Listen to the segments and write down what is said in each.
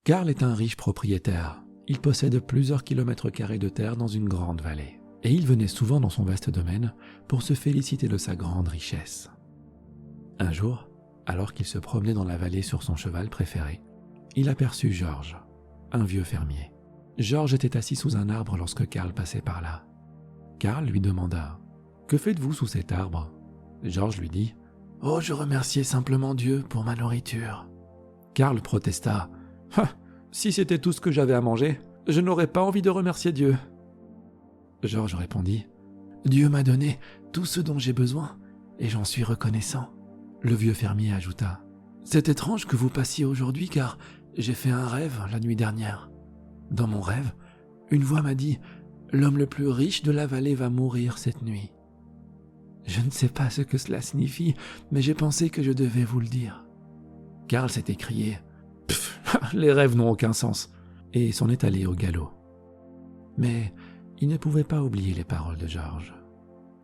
Karl est un riche propriétaire. Il possède plusieurs kilomètres carrés de terre dans une grande vallée. Et il venait souvent dans son vaste domaine pour se féliciter de sa grande richesse. Un jour, alors qu'il se promenait dans la vallée sur son cheval préféré, il aperçut Georges, un vieux fermier. Georges était assis sous un arbre lorsque Karl passait par là. Karl lui demanda « Que faites-vous sous cet arbre ?» Georges lui dit « Oh, je remerciais simplement Dieu pour ma nourriture. » Karl protesta « Ah, si c'était tout ce que j'avais à manger, je n'aurais pas envie de remercier Dieu. » Georges répondit « Dieu m'a donné tout ce dont j'ai besoin et j'en suis reconnaissant. » Le vieux fermier ajouta « C'est étrange que vous passiez aujourd'hui car j'ai fait un rêve la nuit dernière. Dans mon rêve, une voix m'a dit « L'homme le plus riche de la vallée va mourir cette nuit. » Je ne sais pas ce que cela signifie, mais j'ai pensé que je devais vous le dire. Karl s'est écrié « Pff, les rêves n'ont aucun sens » et s'en est allé au galop. Mais il ne pouvait pas oublier les paroles de Georges.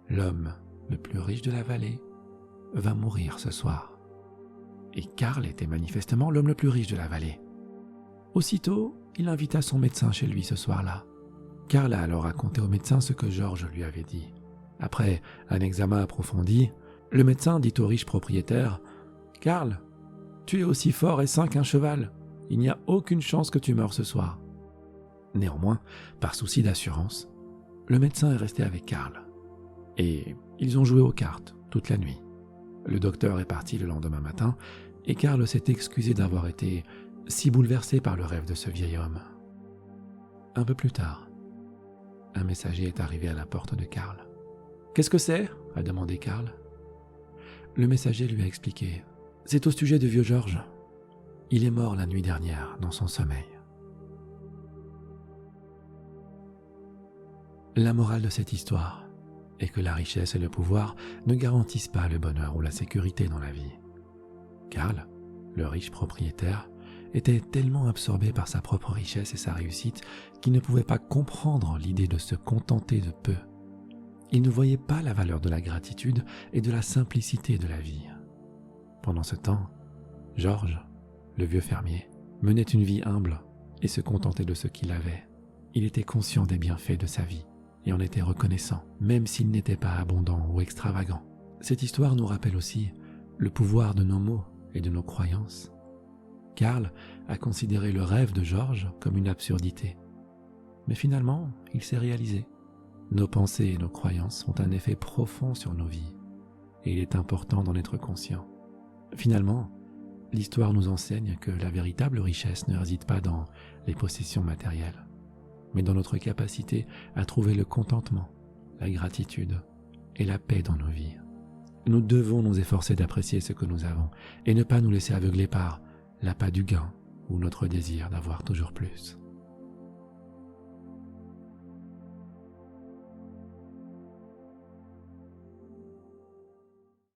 L'homme le plus riche de la vallée va mourir ce soir. Et Karl était manifestement l'homme le plus riche de la vallée. Aussitôt, il invita son médecin chez lui ce soir-là. Karl a alors raconté au médecin ce que Georges lui avait dit. Après un examen approfondi, le médecin dit au riche propriétaire « Karl, tu es aussi fort et sain qu'un cheval. Il n'y a aucune chance que tu meures ce soir. » Néanmoins, par souci d'assurance, le médecin est resté avec Karl. Et ils ont joué aux cartes toute la nuit. Le docteur est parti le lendemain matin et Karl s'est excusé d'avoir été si bouleversé par le rêve de ce vieil homme. Un peu plus tard, un messager est arrivé à la porte de Karl. « Qu'est-ce que c'est ?» a demandé Karl. Le messager lui a expliqué. « C'est au sujet du vieux Georges. Il est mort la nuit dernière dans son sommeil. » La morale de cette histoire est que la richesse et le pouvoir ne garantissent pas le bonheur ou la sécurité dans la vie. Karl, le riche propriétaire, était tellement absorbé par sa propre richesse et sa réussite qu'il ne pouvait pas comprendre l'idée de se contenter de peu. Il ne voyait pas la valeur de la gratitude et de la simplicité de la vie. Pendant ce temps, Georges, le vieux fermier, menait une vie humble et se contentait de ce qu'il avait. Il était conscient des bienfaits de sa vie et en était reconnaissant, même s'il n'était pas abondant ou extravagant. Cette histoire nous rappelle aussi le pouvoir de nos mots et de nos croyances. Karl a considéré le rêve de Georges comme une absurdité. Mais finalement, il s'est réalisé. Nos pensées et nos croyances ont un effet profond sur nos vies, et il est important d'en être conscient. Finalement, l'histoire nous enseigne que la véritable richesse ne réside pas dans les possessions matérielles, mais dans notre capacité à trouver le contentement, la gratitude et la paix dans nos vies. Nous devons nous efforcer d'apprécier ce que nous avons et ne pas nous laisser aveugler par l'appât du gain ou notre désir d'avoir toujours plus.